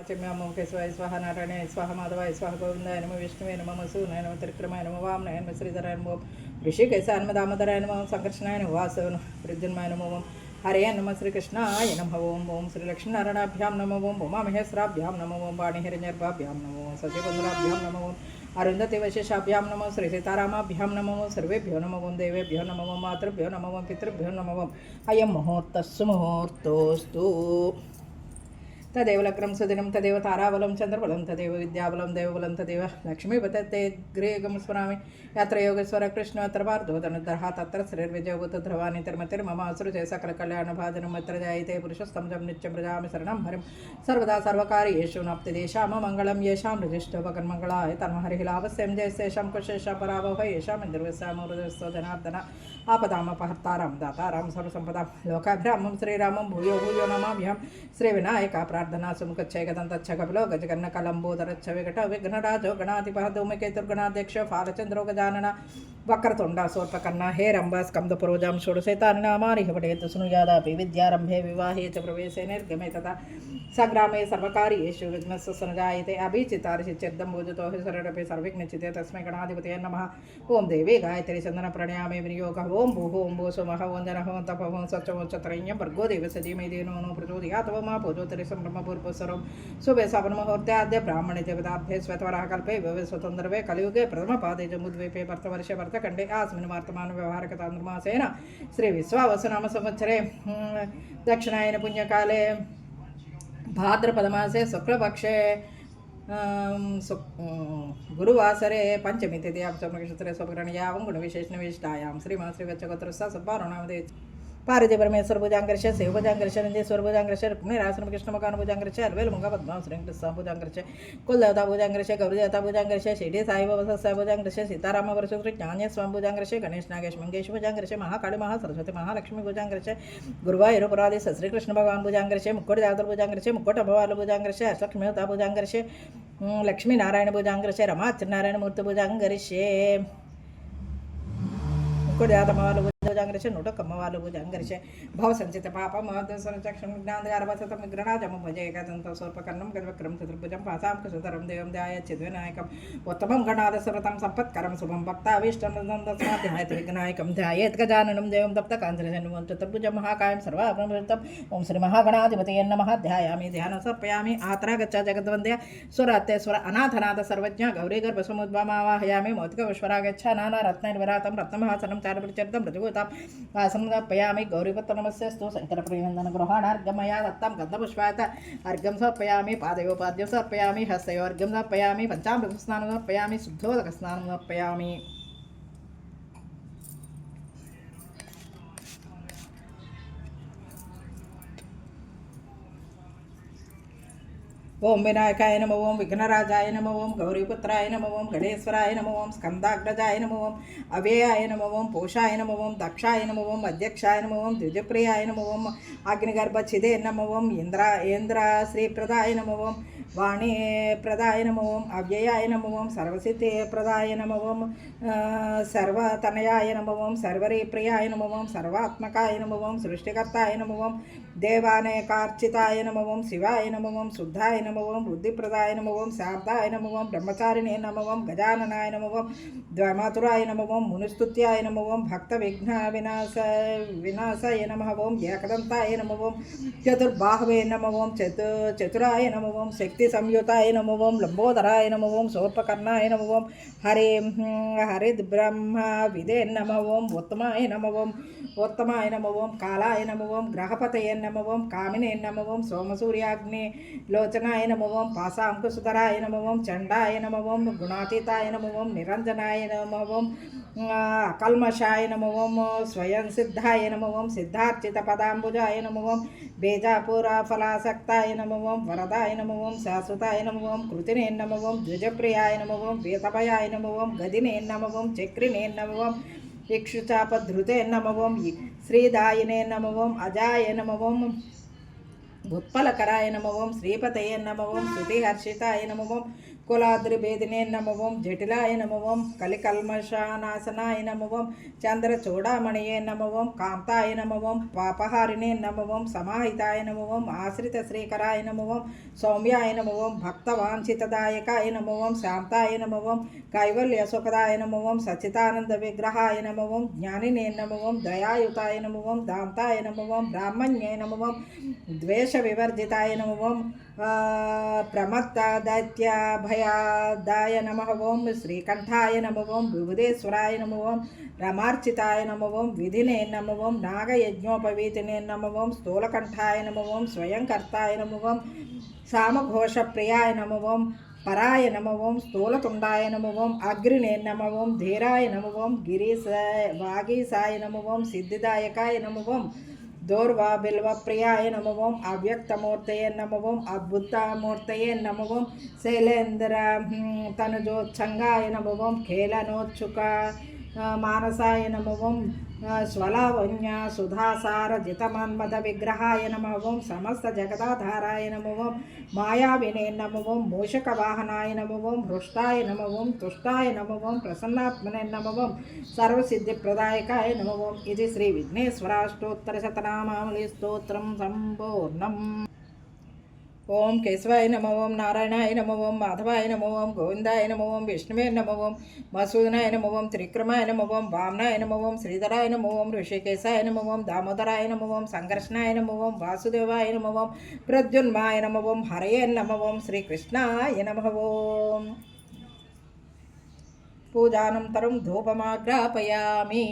चिम्यामं केशवाय स्वाहा नारायणाय स्वाहा माधवाय स्वाहा गोविंदाय नमः विष्णुवे नमः मसूनाय नमः त्रिक्रमाय नमः वामनाय नमः श्रीधराय नमः ऋषिकेशाय नमः दामोदराय नमः संकर्षणाय नमः वासव प्रद्युन्माय नमः हरे नमः श्रीकृष्णाय नमः ओं श्रीलक्ष्मीनारायणाभ्यां नमः ओं उमामहेश्वराभ्यां नमः ओं वाणीहिरण्यर्भाभ्यां नमः ओं सत्यबन्धुराभ्यां नमः ओं अरुन्धति वैशेषाभ्यां नमः श्रीसीतारामाभ्यां नमः ओं सर्वेभ्यो नमः ओं देवेभ्यो नमः ओं मातृभ्यो नमः ओं पितृभ्यो नमः ओं अयं मुहूर्तस्सु मुहूर्तोऽस्तु तदेव लग्नं सुदिनं तदेव ताराबलं चन्द्रबलं तदेव विद्याबलं देवबलं तदेव लक्ष्मीपते गृहगं स्मरामि यत्र योगेश्वर कृष्ण अत्र पार्थो धनुर्धरः तत्र श्रीर्विजयभूतध्रुवाणि तिर्मतिर्मम असृजय सकलकल्याणभाजनं यत्र जायते पुरुषस्तमजं नित्यं व्रजामि शरणं हरिं सर्वदा सर्वकार्येषु नप्तिदेशां मङ्गलं येषां हृदिष्टोपकन्मङ्गलाय तन्महरिः लाभस्यं जयस्येषां कुशेषां पराभव येषाम् इन्द्रवस्यामोरुदस्तो जनार्दन आपदामपहर्तारां दातारां सर्वसम्पदां लोकाभिरामं श्रीरामं भूयो भूयो नमाम्यहं श्रीविनायक प्रार्थना सुमुखच्छैकदन्तच्छ कपिलो गजकर्णकलम्बोदरच्छ विकट विघ्नराजो गणाधिपः धूमकेतुर्गणाध्यक्ष फालचन्द्रो गजानन वक्रतुण्ड सोर्पकर्ण हेरम्ब स्कन्दपुरोजां षोडशैतान्नामानि पठेतु स्नुयादापि विद्यारम्भे विवाहे च प्रवेशे निर्गमे तथा सग्रामे सर्वकार्येषु विघ्नस्य सनजायते अभिचितार्चित्यर्थं भोजतो हि शरणपि सर्वविघ्नचिते तस्मै गणाधिपतये नमः ओं देवी गायत्री चन्दन प्रणयामे विनियोगः ओं भूः ओं भो सोमः ओं जनः ओं तपः ओं सत्यमोच्चत्रय्यं भर्गो देवस्य धीमहि धियो नो प्रचोदयात् ओं मा भोजोत्तरीसं ब्रह्मपूर्वस्वरं शुभे सपन्मुहूर्त्याद्य ब्राह्मणे देवताभ्ये स्वतवरः कल्पे विवे स्वतन्त्रवे कलियुगे प्रथमपादे जम्बुद्वीपे भरतवर्षे भरतखण्डे आस्मिन् वर्तमानव्यवहारकतान्द्रमासेन श्रीविश्वावसुनाम संवत्सरे दक्षिणायन पुण्यकाले भाद्रपदमासे शुक्लपक्षे गुरुवासरे पंचमी तिथ्यां नक्षत्रे स्वग्रहणयां गुणविशेषणविशिष्टायां श्रीमान श्रीवत्सगोत्रस्थ सुब्बारोणामदे पारिदे परमेश्वर भुजांगर्ष शिव भुजांगर्ष नंदीश्वर भुजांगर्ष रुक्मिणी रासन कृष्णमकान भुजांगर्ष अलवेल मंगा पद्मा श्रीकृष्ण भुजांगर्ष कुलदेवता भुजांगर्ष गौरीदेवता भुजांगर्ष शिरडी साईबाबा साई भुजांगर्ष सीताराम वरसुश्री ज्ञाने स्वामी भुजांगर्ष गणेश नागेश मंगेश भुजांगर्ष महाकाली महासरस्वती महालक्ष्मी भुजांगर्ष गुरुवायूर पुरादि श्रीकृष्ण भगवान भुजांगर्ष मुक्कोट देवता भुजांगर्ष मुक्कोट अभवाल भुजांगर्ष अष्टलक्ष्मी देवता भुजांगर्ष लक्ष्मी नारायण भुजांगर्ष रमाचनारायण मूर्ति भुजांगर्षे मुक्कोट भुजांगर्ष नूटकम्मवालु भुजांगर्ष भवसंचित पाप महदसनचक्षं ज्ञानदारवसतं विग्रहणाजं भजे एकदन्त सोर्पकर्णं गजवक्रं चतुर्भुजं पासां कुशधरं देवं ध्यायेच्चिद्विनायकम् उत्तमं गणादसरतं सम्पत्करं शुभं भक्ताभीष्टं तस्मात् ध्यायेत् विघ्नायकं ध्यायेत् गजाननं देवं तप्तकाञ्चनजन्मं चतुर्भुजं महाकायं सर्वाभरणं ओं श्री महागणाधिपतये नमः ध्यायामि ध्यानं समर्पयामि आत्रा गच्छ जगद्वन्द्य सुरात्यस्वर अनाथनाथ सर्वज्ञ गौरी गर्भसमुद्भमावाहयामि मौतिकविश्वरा गच्छ नाना रत्नैर्विरातं रत्नमहासनं चारुपरिचरितं प्रतिभूतां समर्पयामि गौरीपत्तनमस्यस्तु शङ्करप्रियनन्दन गृहाणार्घ्यमया दत्तं गन्धपुष्पायत अर्घ्यं समर्पयामि पादयोपाद्यं समर्पयामि हस्तयोर्घ्यं समर्पयामि पञ्चामृतस्नानं समर्पयामि शुद्धोदकस्नानं समर्पयामि ओं विनायकाय नमः ओं विघ्नराजाय नमः ओं गौरीपुत्राय नमः ओं गणेश्वराय नमः ओं स्कन्दाग्रजाय नमः ओं अव्ययाय नमः ओं पोषाय नमः ओं दक्षाय नमः ओं अध्यक्षाय नमः ओं द्विजप्रियाय नमः ओं अग्निगर्भच्छिदे नमः ओं इन्द्रश्रीप्रदाय नमः ओं वाणीप्रदाय नमः ओं अव्ययाय नमः ओं सर्वसिद्धिप्रदाय नमः ओं सर्वतनयाय नमः ओं सर्वरीप्रियाय नमः ओं सर्वात्मकाय नमः ओं सृष्टिकर्ताय नमः ओं देवानेकार्चिताय नमः ओं शिवाय नमः ओं शुद्धाय नमः ओं बुद्धिप्रदाय नमः ओं शारदाय नमः ओं ब्रह्मचारिणे नमः ओं गजाननाय नमः ओं द्वैमातुराय नमः ओं मुनिस्तुत्याय नमः ओं भक्तविघ्नविनाशाय नमः ओं एकदन्ताय नमः ओं चतुर्बाहवे नमः ओं चतुराय नमः ओं शक्तिसंयुताय नमः ओं लंबोदराय नमः ओं शूर्पकर्णाय नमः ओं हरिद्ब्रह्मविदे नमः ओं उत्तमाय नमः ओं कालाय नमः ओं ग्रहपतये नमः ओं कामिने नमः ओं सोमसूर्याग्नि लोचनाय नमः ओं पाशांकुशधराय नमः ओं चंडाय नमः ओं गुणातीताय नमः ओं निरंजनाय नमः ओं अकल्मषाय नमः ओं स्वयं सिद्धाय नमः ओं सिद्धार्चितपदाम्बुजाय नमः ओं बेजापुरफलासक्ताय नमः ओं वरदाय नमः ओं शाश्वताय नमः ओं कृतिने नमः ओं द्विजप्रियाय नमः ओं वेतभयाय नमः ओं गदिने नमः ओं चक्रिणे नमः ओं इक्षुचापधृते नमः ओं श्रीदायिने नमः ओं अजाय नमः ओं उत्पलकराय नमः ओं श्रीपतये नमः ओं श्रुतिहर्षिताय नमः ओं కులాద్రిభేదినే నమో ఓం జటిలాయ నమో ఓం కలికల్మషానాశనాయ నమో ఓం చంద్రచూడామణియే నమో ఓం కాంతాయ నమో ఓం పాపహారిణే నమో ఓం సమాహితాయ నమో ఓం ఆశ్రిత శ్రీకరాయ నమో ఓం సౌమ్యాయ నమో ఓం భక్తవాంఛితదాయకాయ నమో ఓం శాంతాయ నమో ఓం కైవల్య సుఖదాయ నమో ఓం సచ్చిదానంద విగ్రహాయ నమో ఓం జ్ఞానినే నమో ఓం దయాయుతాయ నమో ఓం దాంతాయ నమో ఓం బ్రాహ్మణ్యే నమో ఓం ద్వేష వివర్జితాయ నమో ఓం ప్రమత్త దైత్యభయాదాయ నమః ఓం శ్రీకంఠాయ నమః ఓం విభుదేశ్వరాయ నమః ఓం రమార్చితాయ నమః ఓం విధినే నమః ఓం నాగయజ్ఞోపవీతినే నమః ఓం స్థూలకంఠాయ నమః ఓం స్వయంకర్తాయ నమః ఓం సామఘోషప్రియాయ నమః ఓం పరాయ నమః ఓం స్థూలతుండాయ నమః ఓం అగ్రినే నమః ఓం ధీరాయ నమః ఓం వాగీసాయ నమః ఓం సిద్ధిదాయకాయ నమః ఓం దోర్వా బిల్వ ప్రియాయ నమః ఓం అవ్యక్తమూర్తయే నమః ఓం అద్భుతమూర్తయే నమః ఓం శైలేంద్ర తనుజోత్సంగాయ నమః ఓం ఖేళనోత్సుక మానసాయ నమః ఓం స్వలావణ్య సుధాసార జితమన్మద విగ్రహాయ నమః ఓం సమస్త జగదాధారాయ నమః ఓం మాయావినే నమః ఓం మూషకవాహనాయ నమః ఓం హృష్టాయ నమః ఓం తుష్టాయ నమః ఓం ప్రసన్నాత్మనే నమః ఓం సర్వసిద్ధిప్రదాయకాయ నమః ఓం ఇది శ్రీ విఘ్నేశ్వరాష్టోత్తరశతనామావళి స్తోత్రం సంపూర్ణం. ఓం కేశవాయ నమో ఓం నారాయణాయ నమో ఓం మాధవాయ నమో ఓం గోవిందాయ నమో ఓం విష్ణువే నమో ఓం మసూదనాయ నమో ఓం త్రిక్రమాయ నమో ఓం వామనాయ నమో ఓం శ్రీధరాయ నమో ఓం ఋషికేశాయ నమో ఓం దామోదరాయ నమో ఓం సంకర్షణాయ నమో ఓం వాసుదేవాయ నమో ఓం ప్రద్యున్మాయ నమో ఓం హరయే నమో ఓం శ్రీకృష్ణాయ నమో ఓం. పూజానంతరం ధూపమాగ్రాపయామి.